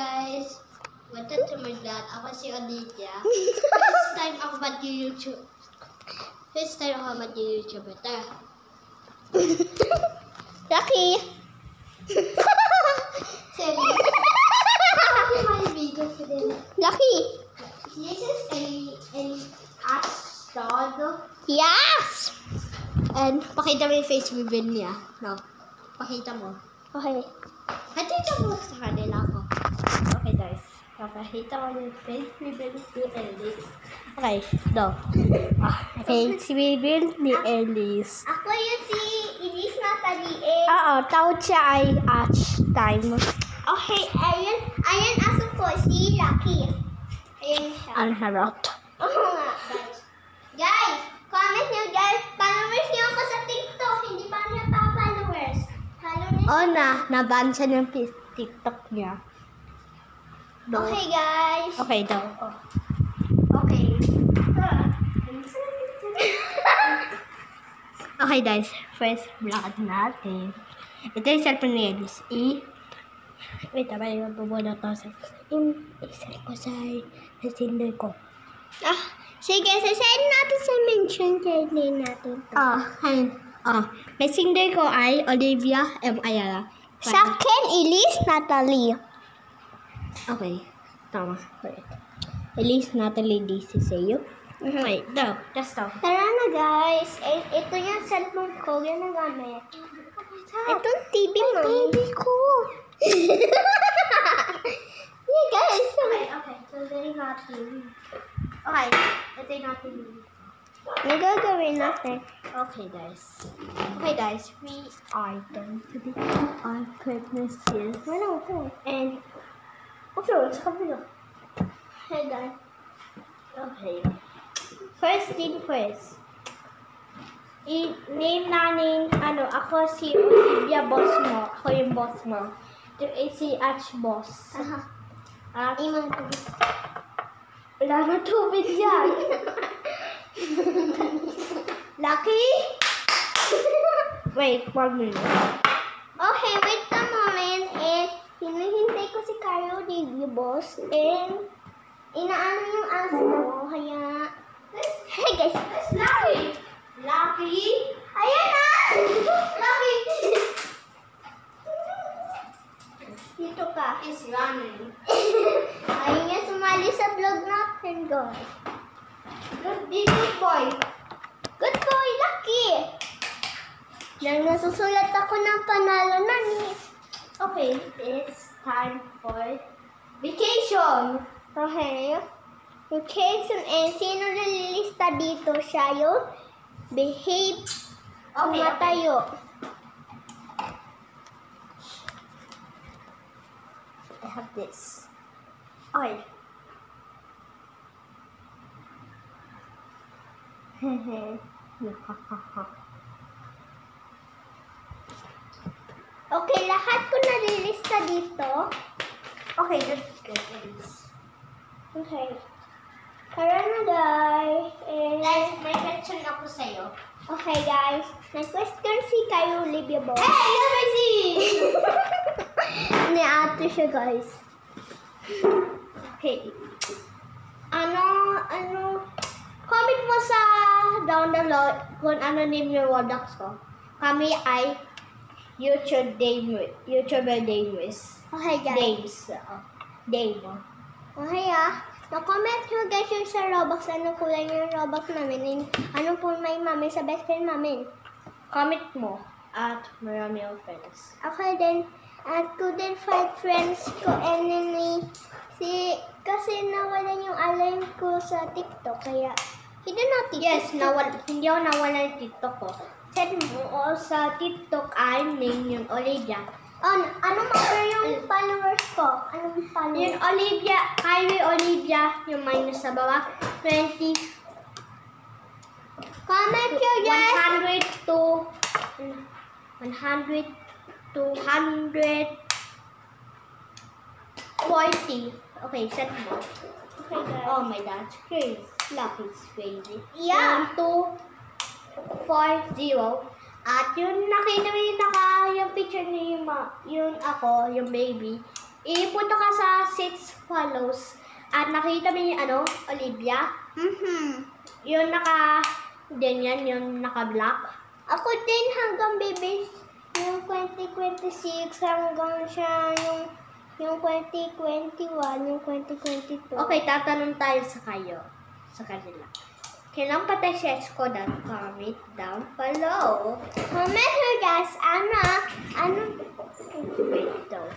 guys! Welcome to my vlog. Ako si Olivia. First time ako mag-YouTube. Ito. Lucky! Sorry. My video today. Lucky! This is an astronaut. Yes! And pakita mo yung face reveal niya. No. Pakita mo. Okay. Pakita mo sa kanila ko. Okay guys. Papakita ko yung face reveal ni Elise. Okay. No. Face reveal ni Elise. Ako yung si Elise Natalie eh. Oo. Tawag siya ay Ash time. Okay, ayan aso ko, si Lucky. Ayan siya. Unharot. Oo nga, guys. Guys, comment nyo guys. Followers nyo ako sa TikTok. Hindi pa niya pa-followers. Oo na-ban siya ng TikTok niya. No. Okay, guys. Okay daw. Oh. Okay. Okay guys, first vlog natin. Ito yung cellphone ni Elise. Wait, abay yung bubunod ko sa i-send ko sa Tinder ko. Sige, sasend natin sa mention kay natin. Messenger ko ay Olivia M. Ayala. Sa akin, Elise Natalie. Okay, tama. Correct. Elise Natalie DC sa'yo. Okay, daw. Just daw. Tara na guys. Ito yung cellphone ko. Yan ang gamit. Itong TV mo. Baby ko. Yeah guys. Okay. So, very natin. Okay, ito yung natin. Ang gagawin natin. Okay, guys. We are done today. Our Christmas is. Ano ko? And, okay, sa kabila. Hey guys. Okay. First thing first. I-name namin, ako si Olivia boss mo. Ako yung boss mo. Ito ay si Ash boss. At, Imang ko. wala na tubig yan. Lucky? Wait, 1 minute. Okay, wait a moment. Hinihintay ko si Carlo Review boss. And, inaano yung aso ko. Kaya, hey guys. Lucky? Ayan na! Lucky! Dito ka. Is running. Ayun niya sumali sa vlog natin, guys. Good boy. Good boy, Lucky! Nang nasusulat ako ng panalo na ni. Okay, it's time for vacation. Okay. Vacation and sino nalilista dito? Siya yung behave. Tumatayo. I have this. Okay. Okay, lahat ko nalilista dito. Okay, good. Okay. Tara na, guys. Guys, may question ako sa'yo. Okay, guys. Nag-question si kayo, Olivia Boy. Hey, you're busy! Ni ate siya, guys. Okay. Comment mo sa down below kung ano name yung Roblox ko. Kami ay YouTuber Dames. Okay, guys. Dame. Okay, na-comment nyo, guys, yung sa Roblox. Anong kulay yung Roblox namin? And anong po may mami sa best friend namin? Comment mo at marami ang friends. Okay, then, at ko din 5 friends ko. And then, kasi nawalan yung alarm ko sa TikTok. Kaya, hindi natin. Yes, hindi ako nawala ng TikTok ko. Set mo sa TikTok ay name yung Olivia. Anong mga yung followers ko? Anong followers? Yung Olivia, Kyrie Olivia, yung minus sa baba, 20. Comment nyo, guys. 100 to 140. Okay, set mo. Okay, guys. Oh my God, crazy. Lucky is crazy. Yeah. 1, 2, 4, 0. At yung nakita mo yung yung picture niyo yung ako, yung baby, Ipunta ka sa 6 follows at nakita mo yung Olivia? Yung ganyan, yung naka-black. Ako din hanggang baby, yung 2026 hanggang siya yung 2021, yung 2022. Okay, tatanong tayo sa kanila. Kailan pa tayo search ko dan comment down below. Comment her guys, ano? Wait daw.